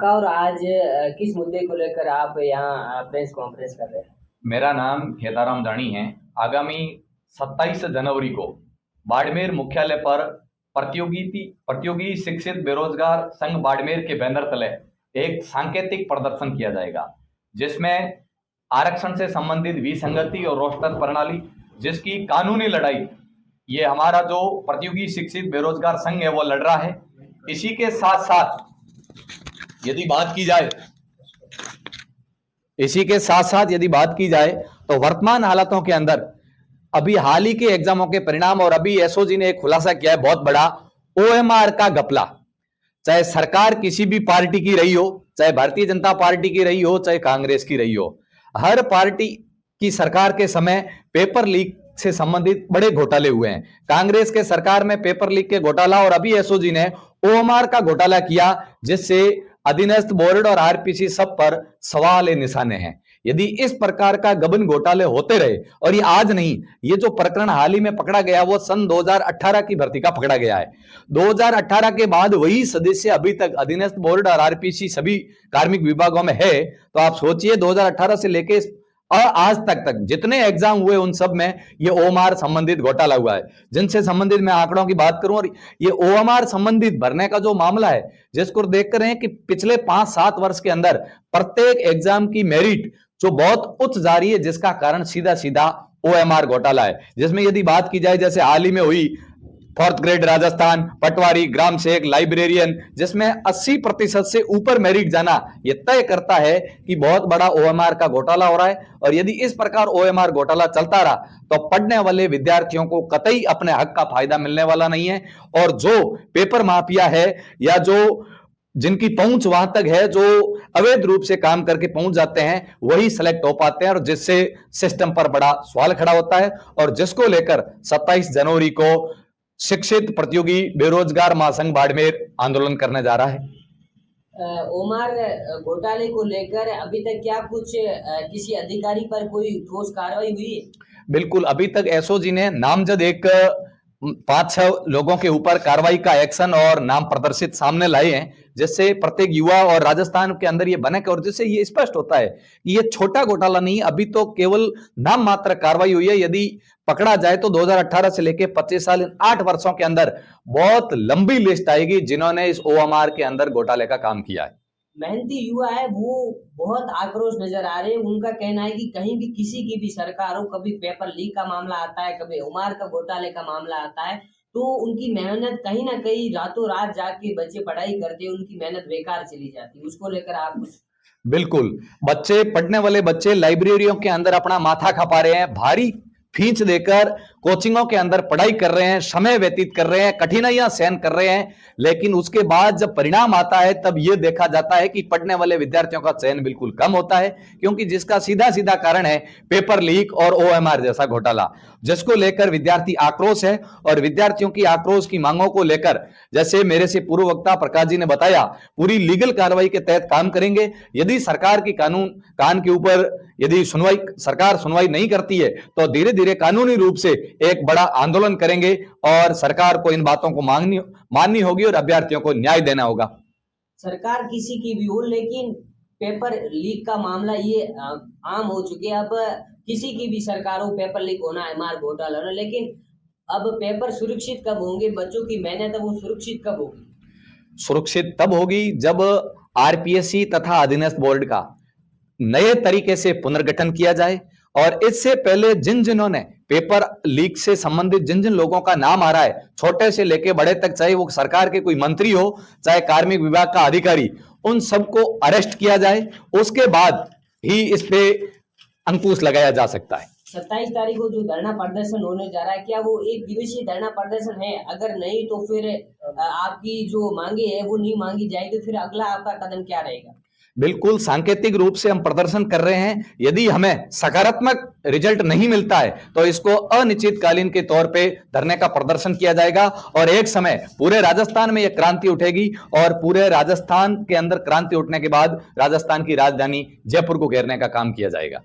काका, और आज किस मुद्दे को लेकर आप यहाँ प्रेस कॉन्फ्रेंस कर रहे हैं? मेरा नाम खेताराम जानी है। आगामी 27 जनवरी को बाड़मेर मुख्यालय पर प्रतियोगी शिक्षित बेरोजगार संघ बाड़मेर के बैनर तले एक सांकेतिक प्रदर्शन किया जाएगा, जिसमें आरक्षण से संबंधित विसंगति और रोस्टर प्रणाली, जिसकी कानूनी लड़ाई ये हमारा जो प्रतियोगी शिक्षित बेरोजगार संघ है वो लड़ रहा है। इसी के साथ साथ यदि बात की जाए तो वर्तमान हालातों के अंदर अभी हाल ही के एग्जामों के परिणाम और अभी एसओजी ने एक खुलासा किया है बहुत बड़ा, ओएमआर का घपला। चाहे सरकार किसी भी पार्टी की रही हो, चाहे भारतीय जनता पार्टी की रही हो, चाहे कांग्रेस की रही हो, हर पार्टी की सरकार के समय पेपर लीक से संबंधित बड़े घोटाले हुए हैं। कांग्रेस के सरकार में पेपर लीक के घोटाला और अभी एसओजी ने ओएमआर का घोटाला किया, जिससे अधीनस्थ बोर्ड और आरपीसी सब पर सवाल निशाने हैं। यदि इस प्रकार का गबन घोटाले होते रहे, और ये आज नहीं, ये जो प्रकरण हाल ही में पकड़ा गया वो सन 2018 की भर्ती का पकड़ा गया है। 2018 के बाद वही सदस्य अभी तक अधीनस्थ बोर्ड और आरपीसी सभी कार्मिक विभागों में है, तो आप सोचिए 2018 से लेके और आज तक जितने एग्जाम हुए उन सब में ये ओएमआर संबंधित घोटाला हुआ है। जिनसे संबंधित मैं आंकड़ों की बात करूं, और ये ओएमआर संबंधित भरने का जो मामला है, जिसको देख कर हैं कि पिछले 5-7 वर्ष के अंदर प्रत्येक एग्जाम की मेरिट जो बहुत उच्च जा रही है, जिसका कारण सीधा सीधा ओएमआर घोटाला है। जिसमें यदि बात की जाए, जैसे हाल ही में हुई 4th ग्रेड राजस्थान, पटवारी, ग्राम सेवक, लाइब्रेरियन, जिसमें 80% से ऊपर मेरिट जाना यह तय करता है कि बहुत बड़ा ओएमआर का घोटाला हो रहा है। और यदि इस प्रकार ओएमआर घोटाला चलता रहा तो पढ़ने वाले विद्यार्थियों को कतई अपने हक का फायदा मिलने वाला नहीं है। और जो पेपर माफिया है या जो जिनकी पहुंच वहां तक है, जो अवैध रूप से काम करके पहुंच जाते हैं, वही सेलेक्ट हो पाते हैं, और जिससे सिस्टम पर बड़ा सवाल खड़ा होता है। और जिसको लेकर 27 जनवरी को शिक्षित प्रतियोगी बेरोजगार महासंघ बाड़मेर आंदोलन करने जा रहा है। ओमआर घोटाले को लेकर अभी तक क्या कुछ किसी अधिकारी पर कोई ठोस कार्रवाई हुई है? बिल्कुल, अभी तक एसओजी ने नामजद एक 5-6 लोगों के ऊपर कार्रवाई का एक्शन और नाम प्रदर्शित सामने लाए हैं, जिससे प्रत्येक युवा और राजस्थान के अंदर ये बने, और जिससे ये स्पष्ट होता है कि ये छोटा घोटाला नहीं, अभी तो केवल नाम मात्र कार्रवाई हुई है। यदि पकड़ा जाए तो 2018 से लेकर 25 साल, 8 वर्षों के अंदर बहुत लंबी लिस्ट आएगी जिन्होंने इस ओएमआर के अंदर घोटाले का काम किया है। मेहनती युवा है, वो बहुत आक्रोश नजर आ रहे हैं। उनका कहना है कि कहीं भी किसी की भी सरकार हो, कभी पेपर लीक का मामला आता है, कभी ओमआर का घोटाले का मामला आता है, तो उनकी मेहनत कहीं ना कहीं रातों रात जाके बच्चे पढ़ाई करते हैं, उनकी मेहनत बेकार चली जाती है। उसको लेकर आप कुछ? बिल्कुल, बच्चे, पढ़ने वाले बच्चे लाइब्रेरियों के अंदर अपना माथा खपा रहे हैं, भारी फीस देकर कोचिंगों के अंदर पढ़ाई कर रहे हैं, समय व्यतीत कर रहे हैं, कठिनाइयां सहन कर रहे हैं, लेकिन उसके बाद जब परिणाम आता है तब यह देखा जाता है कि पढ़ने वाले विद्यार्थियों का चयन बिल्कुल कम होता है, क्योंकि जिसका सीधा सीधा कारण है पेपर लीक और ओएमआर जैसा घोटाला, जिसको लेकर विद्यार्थी आक्रोश है। और विद्यार्थियों की आक्रोश की मांगों को लेकर, जैसे मेरे से पूर्व वक्ता प्रकाश जी ने बताया, पूरी लीगल कार्रवाई के तहत काम करेंगे। यदि सरकार की कान के ऊपर यदि सरकार सुनवाई नहीं करती है तो धीरे धीरे कानूनी रूप से एक बड़ा आंदोलन करेंगे, और सरकार को इन बातों को माननी होगी और अभ्यर्थियों को न्याय देना होगा। सरकार किसी की भी हो, लेकिन पेपर लीक का मामला ये आम हो चुके हैं। अब किसी की भी सरकार हो, पेपर लीक होना, ओएमआर घोटाला होना, लेकिन अब पेपर सुरक्षित कब होंगे? बच्चों की मेहनत है वो सुरक्षित कब होगी? सुरक्षित तब होगी जब आरपीएससी तथा अधीनस्थ बोर्ड का नए तरीके से पुनर्गठन किया जाए। और इससे पहले जिन्होंने पेपर लीक से संबंधित जिन लोगों का नाम आ रहा है, छोटे से लेके बड़े तक, चाहे वो सरकार के कोई मंत्री हो, चाहे कार्मिक विभाग का अधिकारी, उन सबको अरेस्ट किया जाए। उसके बाद ही इस पे अंकुश लगाया जा सकता है। 27 तारीख को जो धरना प्रदर्शन होने जा रहा है, क्या वो एक दिवसीय धरना प्रदर्शन है? अगर नहीं तो फिर आपकी जो मांगे है वो नहीं मांगी जाएगी, तो फिर अगला आपका कदम क्या रहेगा? बिल्कुल सांकेतिक रूप से हम प्रदर्शन कर रहे हैं। यदि हमें सकारात्मक रिजल्ट नहीं मिलता है तो इसको अनिश्चितकालीन के तौर पे धरने का प्रदर्शन किया जाएगा, और एक समय पूरे राजस्थान में यह क्रांति उठेगी, और पूरे राजस्थान के अंदर क्रांति उठने के बाद राजस्थान की राजधानी जयपुर को घेरने का काम किया जाएगा।